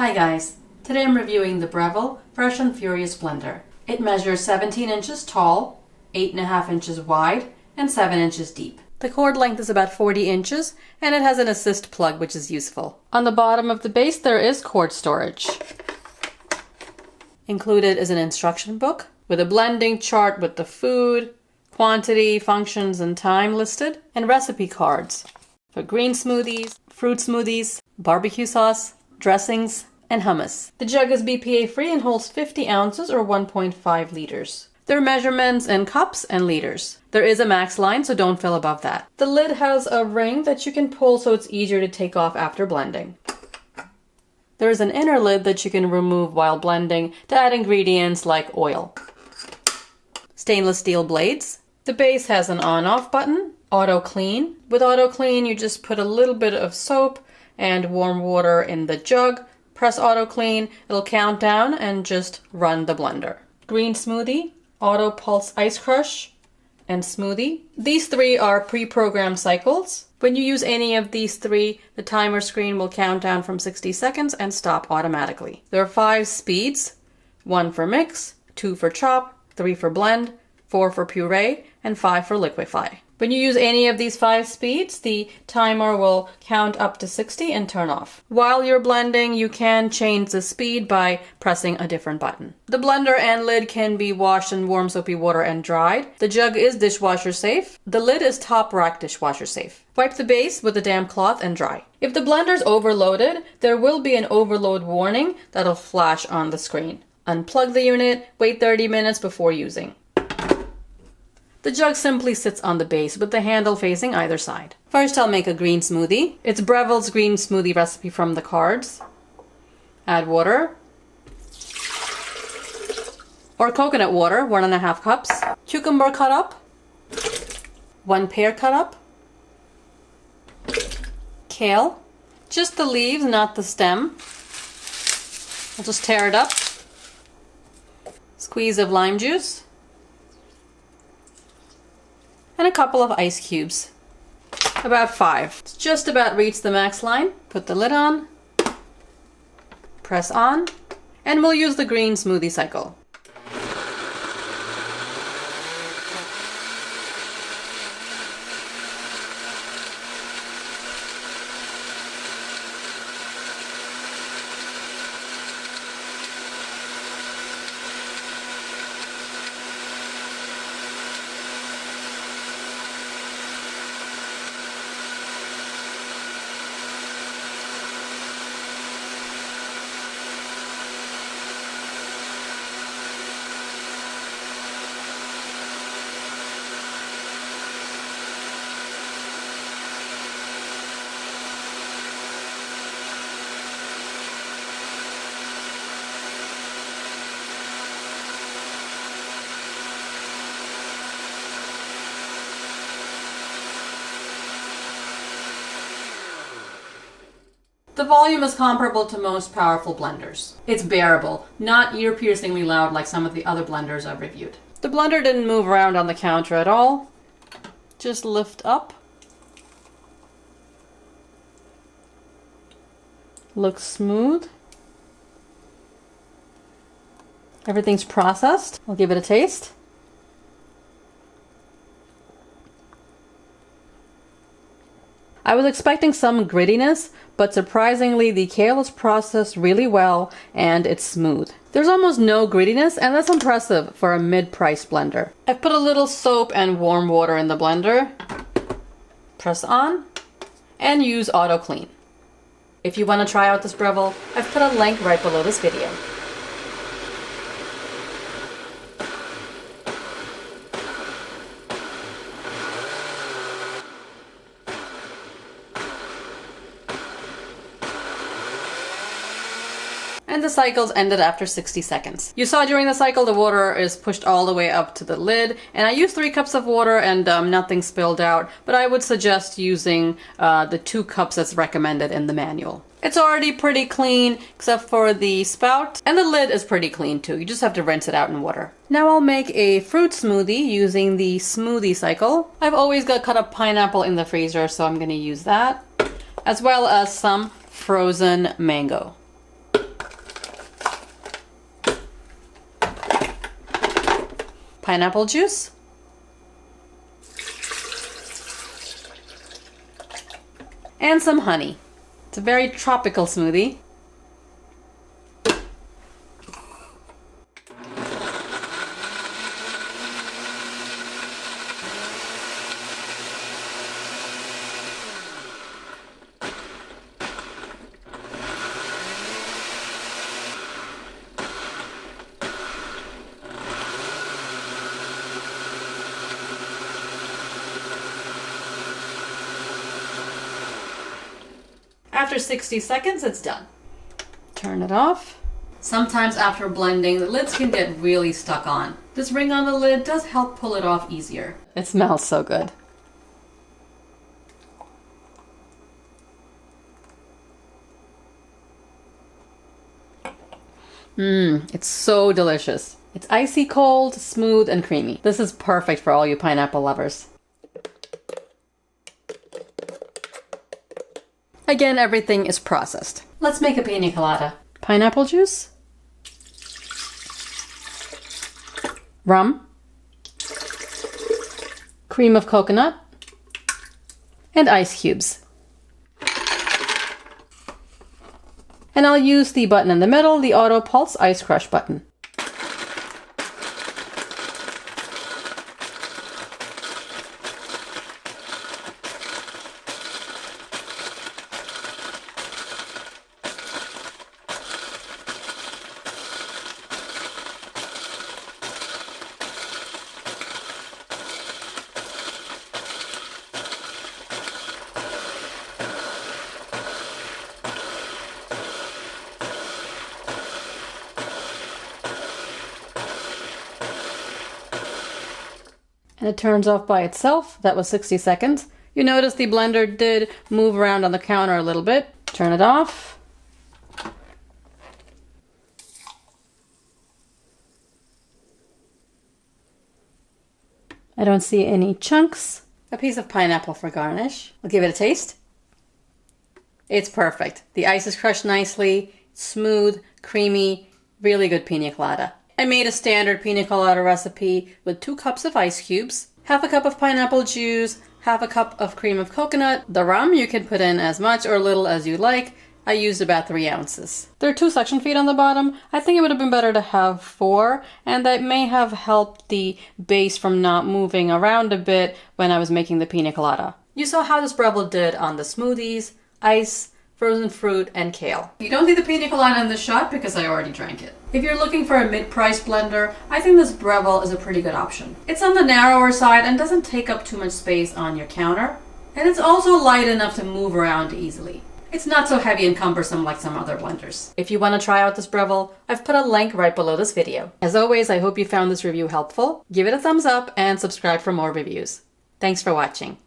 Hi guys, today I'm reviewing the Breville Fresh and Furious blender. It measures 17 inches tall, 8.5 inches wide, and 7 inches deep. The cord length is about 40 inches, and it has an assist plug which is useful. On the bottom of the base there is cord storage. Included is an instruction book with a blending chart with the food, quantity, functions, and time listed, and recipe cards for green smoothies, fruit smoothies, barbecue sauce, dressings, and hummus. The jug is BPA free and holds 50 ounces or 1.5 liters. There are measurements in cups and liters. There is a max line, so don't fill above that. The lid has a ring that you can pull so it's easier to take off after blending. There is an inner lid that you can remove while blending to add ingredients like oil. Stainless steel blades. The base has an on-off button. Auto clean. With auto clean, you just put a little bit of soap and warm water in the jug, press auto clean, it'll count down and just run the blender. Green smoothie, auto pulse ice crush, and smoothie. These three are pre-programmed cycles. When you use any of these three, the timer screen will count down from 60 seconds and stop automatically. There are 5 speeds, 1 for mix, 2 for chop, 3 for blend, 4 for puree, and 5 for liquefy. When you use any of these 5 speeds, the timer will count up to 60 and turn off. While you're blending, you can change the speed by pressing a different button. The blender and lid can be washed in warm soapy water and dried. The jug is dishwasher safe. The lid is top rack dishwasher safe. Wipe the base with a damp cloth and dry. If the blender is overloaded, there will be an overload warning that'll flash on the screen. Unplug the unit, wait 30 minutes before using. The jug simply sits on the base with the handle facing either side. First I'll make a green smoothie. It's Breville's green smoothie recipe from the cards. Add water. Or coconut water, 1.5 cups. Cucumber cut up. 1 pear cut up. Kale. Just the leaves, not the stem. I'll just tear it up. Squeeze of lime juice. And a couple of ice cubes. About 5. It's just about reached the max line. Put the lid on. Press on. And we'll use the green smoothie cycle. The volume is comparable to most powerful blenders. It's bearable, not ear-piercingly loud like some of the other blenders I've reviewed. The blender didn't move around on the counter at all. Just lift up. Looks smooth. Everything's processed. I'll give it a taste. I was expecting some grittiness, but surprisingly the kale is processed really well and it's smooth. There's almost no grittiness, and that's impressive for a mid-price blender. I've put a little soap and warm water in the blender. Press on and use auto clean. If you want to try out this Breville, I've put a link right below this video. And the cycles ended after 60 seconds. You saw during the cycle the water is pushed all the way up to the lid, and I used 3 cups of water and nothing spilled out, but I would suggest using the 2 cups that's recommended in the manual. It's already pretty clean except for the spout, and the lid is pretty clean too. You just have to rinse it out in water. Now I'll make a fruit smoothie using the smoothie cycle. I've always got cut up pineapple in the freezer, so I'm going to use that, as well as some frozen mango. pineapple juice. And some honey. It's a very tropical smoothie. After 60 seconds, it's done. Turn it off. Sometimes after blending, the lids can get really stuck on. This ring on the lid does help pull it off easier. It smells so good. It's so delicious. It's icy cold, smooth, and creamy. This is perfect for all you pineapple lovers. Again, everything is processed. Let's make a pina colada. Pineapple juice, rum, cream of coconut, and ice cubes. And I'll use the button in the middle, the Auto Pulse Ice Crush button. And it turns off by itself. That was 60 seconds. You notice the blender did move around on the counter a little bit. Turn it off. I don't see any chunks. A piece of pineapple for garnish. I'll give it a taste. It's perfect. The ice is crushed nicely, smooth, creamy, really good pina colada. I made a standard pina colada recipe with 2 cups of ice cubes, half a cup of pineapple juice, half a cup of cream of coconut. The rum you can put in as much or little as you like. I used about 3 ounces. There are 2 suction feet on the bottom. I think it would have been better to have 4, and that may have helped the base from not moving around a bit when I was making the pina colada. You saw how this Breville did on the smoothies, ice, frozen fruit, and kale. You don't see the pina colada in this shot because I already drank it. If you're looking for a mid-price blender, I think this Breville is a pretty good option. It's on the narrower side and doesn't take up too much space on your counter. And it's also light enough to move around easily. It's not so heavy and cumbersome like some other blenders. If you want to try out this Breville, I've put a link right below this video. As always, I hope you found this review helpful. Give it a thumbs up and subscribe for more reviews. Thanks for watching.